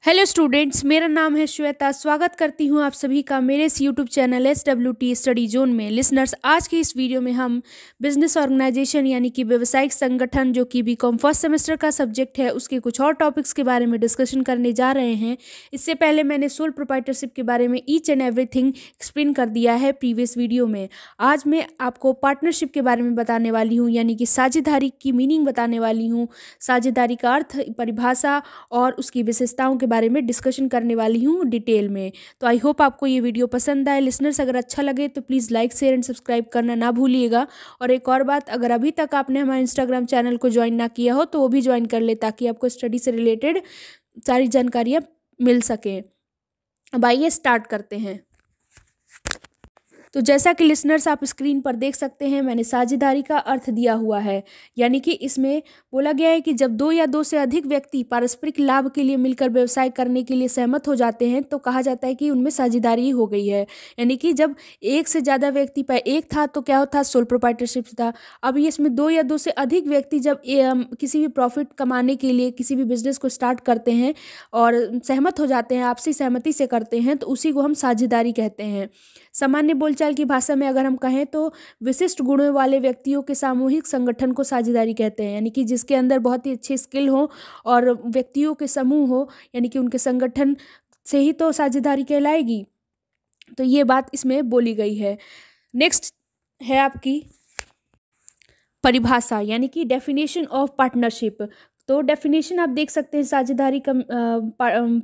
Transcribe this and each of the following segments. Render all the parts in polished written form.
Hello students, मेरा नाम है श्वेता। स्वागत करती हूँ आप सभी का मेरे इस YouTube channel SWT study zone में। लिसनर्स, आज की इस वीडियो में हम बिजनेस ऑर्गेनाइजेशन यानी कि व्यावसायिक संगठन जो कि बीकॉम फर्स्ट सेमेस्टर का सब्जेक्ट है, उसके कुछ और टॉपिक्स के बारे में डिस्कशन करने जा रहे हैं। इससे पहले मैंने सोल प्रोप्राइटरशिप के बारे में ईच एंड एवरीथिंग एक्सप्लेन कर दिया है प्रीवियस वीडियो में। आज मैं आपको पार्टनरशिप के बारे में बताने वाली हूँ, यानी कि साझेदारी की मीनिंग बताने वाली हूँ, साझेदारी का अर्थ, परिभाषा और उसकी विशेषताओं के बारे में डिस्कशन करने वाली हूँ डिटेल में। तो आई होप आपको ये वीडियो पसंद आए। लिसनर्स, अगर अच्छा लगे तो please like share and subscribe करना ना भूलिएगा। और एक और बात, अगर अभी तक आपने हमारे इंस्टाग्राम चैनल को ज्वाइन ना किया हो तो वो भी ज्वाइन कर ले, ताकि आपको स्टडी से रिलेटेड सारी जानकारियाँ मिल सकें। अब आइए स्टार्ट करते हैं। तो जैसा कि लिसनर्स आप स्क्रीन पर देख सकते हैं, मैंने साझेदारी का अर्थ दिया हुआ है, यानी कि इसमें बोला गया है कि जब दो या दो से अधिक व्यक्ति पारस्परिक लाभ के लिए मिलकर व्यवसाय करने के लिए सहमत हो जाते हैं तो कहा जाता है कि उनमें साझेदारी हो गई है। यानी कि जब एक से ज़्यादा व्यक्ति पर एक था तो क्या होता, सोल प्रोप्राइटरशिप था। अब ये इसमें दो या दो से अधिक व्यक्ति जब किसी भी प्रॉफिट कमाने के लिए किसी भी बिजनेस को स्टार्ट करते हैं और सहमत हो जाते हैं, आपसी सहमति से करते हैं, तो उसी को हम साझेदारी कहते हैं। सामान्य बोलचाल की भाषा में अगर हम कहें तो विशिष्ट गुणों वाले व्यक्तियों के सामूहिक संगठन को साझेदारी कहते हैं, यानी कि जिसके अंदर बहुत ही अच्छे स्किल हो और व्यक्तियों के समूह हो, यानी कि उनके संगठन से ही तो साझेदारी कहलाएगी। तो ये बात इसमें बोली गई है। नेक्स्ट है आपकी परिभाषा, यानी कि डेफिनेशन ऑफ पार्टनरशिप। तो डेफिनेशन आप देख सकते हैं, साझेदारी का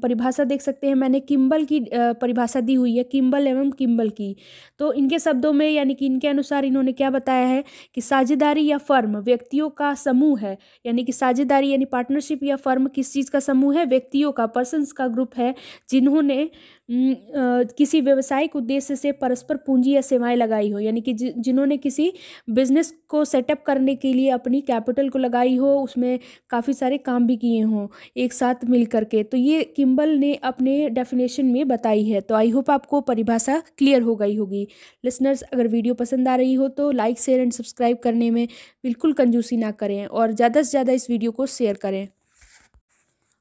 परिभाषा देख सकते हैं। मैंने किम्बल की परिभाषा दी हुई है, किम्बल एवं किम्बल की। तो इनके शब्दों में, यानी कि इनके अनुसार इन्होंने क्या बताया है कि साझेदारी या फर्म व्यक्तियों का समूह है। यानी कि साझेदारी यानी पार्टनरशिप या फर्म किस चीज़ का समूह है? व्यक्तियों का, पर्सन्स का ग्रुप है, जिन्होंने किसी व्यवसायिक उद्देश्य से परस्पर पूंजी या सेवाएं लगाई हो, यानी कि जिन्होंने किसी बिजनेस को सेटअप करने के लिए अपनी कैपिटल को लगाई हो, उसमें काफ़ी सारे काम भी किए हों एक साथ मिल करके। तो ये किम्बल ने अपने डेफिनेशन में बताई है। तो आई होप आपको परिभाषा क्लियर हो गई होगी। लिसनर्स, अगर वीडियो पसंद आ रही हो तो लाइक शेयर एंड सब्सक्राइब करने में बिल्कुल कंजूसी ना करें और ज़्यादा से ज़्यादा इस वीडियो को शेयर करें।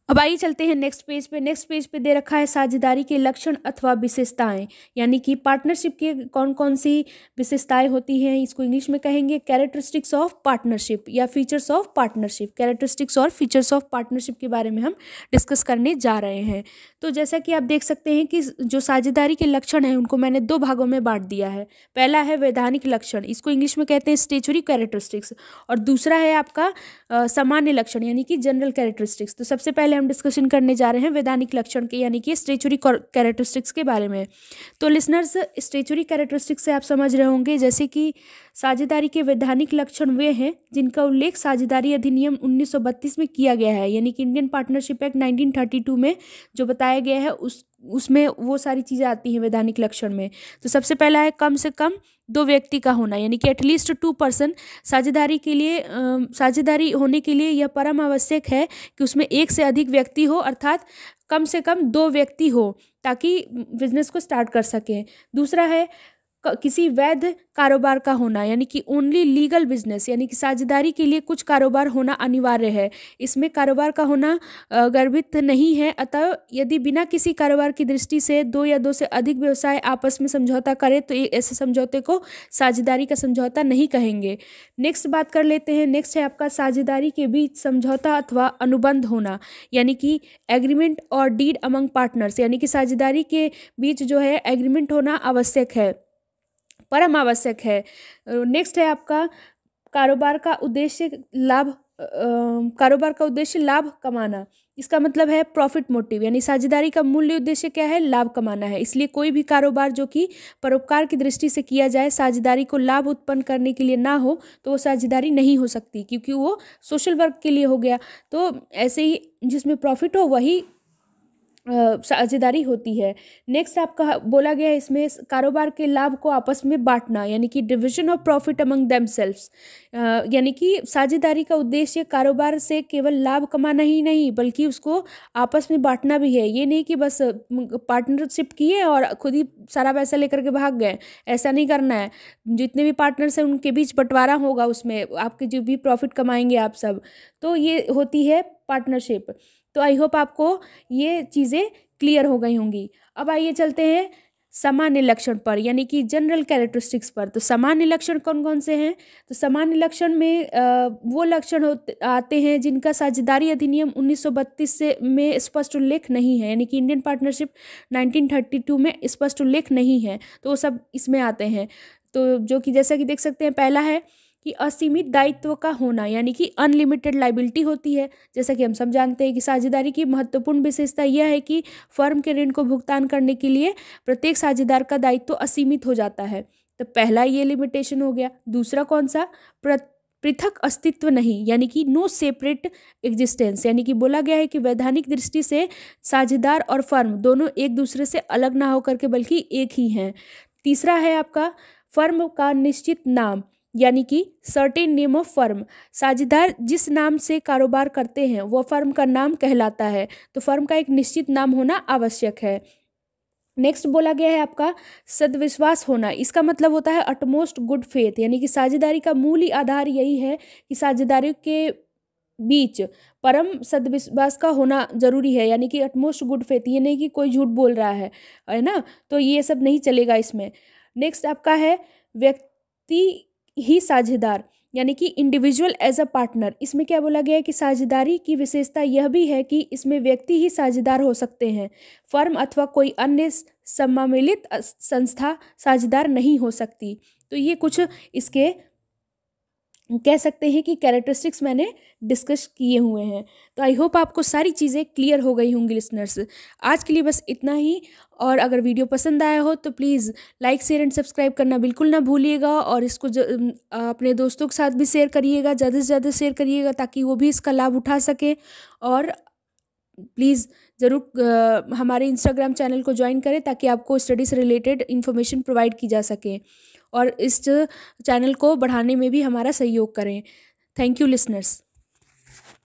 अब आइए चलते हैं नेक्स्ट पेज पे। नेक्स्ट पेज पे दे रखा है साझेदारी के लक्षण अथवा विशेषताएं, यानी कि पार्टनरशिप के कौन कौन सी विशेषताएं होती हैं। इसको इंग्लिश में कहेंगे कैरेक्टरिस्टिक्स ऑफ पार्टनरशिप या फीचर्स ऑफ पार्टनरशिप। कैरेक्टरिस्टिक्स और फीचर्स ऑफ पार्टनरशिप के बारे में हम डिस्कस करने जा रहे हैं। तो जैसा कि आप देख सकते हैं कि जो साझेदारी के लक्षण हैं उनको मैंने दो भागों में बांट दिया है। पहला है वैधानिक लक्षण, इसको इंग्लिश में कहते हैं स्टेचुरी कैरेक्टरिस्टिक्स, और दूसरा है आपका सामान्य लक्षण यानी कि जनरल कैरेक्टरिस्टिक्स। तो सबसे पहले हम डिस्कशन करने जा रहे हैं वैधानिक लक्षण के, यानी कि स्टेचुरी कैरेक्टरिस्टिक्स के बारे में। तो लिसनर्स, स्टेचुरी कैरेक्टरिस्टिक्स से आप समझ रहे होंगे जैसे कि साझेदारी के वैधानिक लक्षण वे हैं जिनका उल्लेख साझेदारी अधिनियम 1932 में किया गया है, यानी कि इंडियन पार्टनरशिप एक्ट 1932 में जो बताया गया है उसमें वो सारी चीज़ें आती हैं वैधानिक लक्षण में। तो सबसे पहला है कम से कम दो व्यक्ति का होना, यानी कि एटलीस्ट 2 पर्सन। साझेदारी के लिए साझेदारी होने के लिए यह परम आवश्यक है कि उसमें एक से अधिक व्यक्ति हो, अर्थात कम से कम 2 व्यक्ति हो, ताकि बिजनेस को स्टार्ट कर सकें। दूसरा है किसी वैध कारोबार का होना, यानी कि ओनली लीगल बिजनेस, यानी कि साझेदारी के लिए कुछ कारोबार होना अनिवार्य है। इसमें कारोबार का होना गर्भित नहीं है, अतः यदि बिना किसी कारोबार की दृष्टि से 2 या 2 से अधिक व्यवसाय आपस में समझौता करे तो ऐसे समझौते को साझेदारी का समझौता नहीं कहेंगे। नेक्स्ट बात कर लेते हैं। नेक्स्ट है आपका साझेदारी के बीच समझौता अथवा अनुबंध होना, यानी कि एग्रीमेंट और डीड अमंग पार्टनर्स, यानी कि साझेदारी के बीच जो है एग्रीमेंट होना आवश्यक है, परम आवश्यक है। नेक्स्ट है आपका कारोबार का उद्देश्य लाभ कमाना। इसका मतलब है प्रॉफिट मोटिव, यानी साझेदारी का मूल्य उद्देश्य क्या है? लाभ कमाना है। इसलिए कोई भी कारोबार जो कि परोपकार की दृष्टि से किया जाए, साझेदारी को लाभ उत्पन्न करने के लिए ना हो, तो वो साझेदारी नहीं हो सकती, क्योंकि वो सोशल वर्क के लिए हो गया। तो ऐसे ही जिसमें प्रॉफिट हो वही साझेदारी होती है। नेक्स्ट आपका बोला गया है इसमें कारोबार के लाभ को आपस में बांटना, यानी कि division of profit among themselves. यानी कि साझेदारी का उद्देश्य कारोबार से केवल लाभ कमाना ही नहीं बल्कि उसको आपस में बांटना भी है। ये नहीं कि बस पार्टनरशिप किए और खुद ही सारा पैसा लेकर के भाग गए, ऐसा नहीं करना है। जितने भी पार्टनर्स हैं उनके बीच बंटवारा होगा, उसमें आपके जो भी प्रॉफिट कमाएंगे आप सब। तो ये होती है पार्टनरशिप। तो आई होप आपको ये चीज़ें क्लियर हो गई होंगी। अब आइए चलते हैं सामान्य लक्षण पर, यानी कि जनरल कैरेक्टरिस्टिक्स पर। तो सामान्य लक्षण कौन कौन से हैं? तो सामान्य लक्षण में वो लक्षण आते हैं जिनका साझेदारी अधिनियम 1932 से में स्पष्ट उल्लेख नहीं है, यानी कि इंडियन पार्टनरशिप 1932 में स्पष्ट उल्लेख नहीं है, तो वो सब इसमें आते हैं। तो जो कि जैसा कि देख सकते हैं, पहला है कि असीमित दायित्व का होना, यानी कि अनलिमिटेड लाइबिलिटी होती है। जैसा कि हम सब जानते हैं कि साझेदारी की महत्वपूर्ण विशेषता यह है कि फर्म के ऋण को भुगतान करने के लिए प्रत्येक साझेदार का दायित्व असीमित हो जाता है। तो पहला ये लिमिटेशन हो गया। दूसरा कौन सा? पृथक अस्तित्व नहीं, यानी कि नो सेपरेट एग्जिस्टेंस, यानी कि बोला गया है कि वैधानिक दृष्टि से साझेदार और फर्म दोनों एक दूसरे से अलग ना होकर के बल्कि एक ही हैं। तीसरा है आपका फर्म का निश्चित नाम, यानी कि सर्टेन नेम ऑफ फर्म। साझेदार जिस नाम से कारोबार करते हैं वो फर्म का नाम कहलाता है, तो फर्म का एक निश्चित नाम होना आवश्यक है। नेक्स्ट बोला गया है आपका सद्विश्वास होना। इसका मतलब होता है अटमोस्ट गुड फेथ, यानी कि साझेदारी का मूल ही आधार यही है कि साझेदारी के बीच परम सद्विश्वास का होना जरूरी है, यानी कि अटमोस्ट गुड फेथ, ये नहीं कि कोई झूठ बोल रहा है ना, तो ये सब नहीं चलेगा इसमें। नेक्स्ट आपका है व्यक्ति ही साझेदार, यानी कि इंडिविजुअल एज अ पार्टनर। इसमें क्या बोला गया है कि साझेदारी की विशेषता यह भी है कि इसमें व्यक्ति ही साझेदार हो सकते हैं, फर्म अथवा कोई अन्य सम्मिलित संस्था साझेदार नहीं हो सकती। तो ये कुछ इसके कह सकते हैं कि कैरेक्टरिस्टिक्स मैंने डिस्कस किए हुए हैं। तो आई होप आपको सारी चीज़ें क्लियर हो गई होंगी लिसनर्स। आज के लिए बस इतना ही, और अगर वीडियो पसंद आया हो तो please like share and subscribe करना बिल्कुल ना भूलिएगा, और इसको अपने दोस्तों के साथ भी शेयर करिएगा, ज़्यादा से ज़्यादा शेयर करिएगा ताकि वो भी इसका लाभ उठा सके। और प्लीज़ ज़रूर हमारे इंस्टाग्राम चैनल को ज्वाइन करें ताकि आपको स्टडी से रिलेटेड इन्फॉर्मेशन प्रोवाइड की जा सके, और इस चैनल को बढ़ाने में भी हमारा सहयोग करें। Thank you listeners.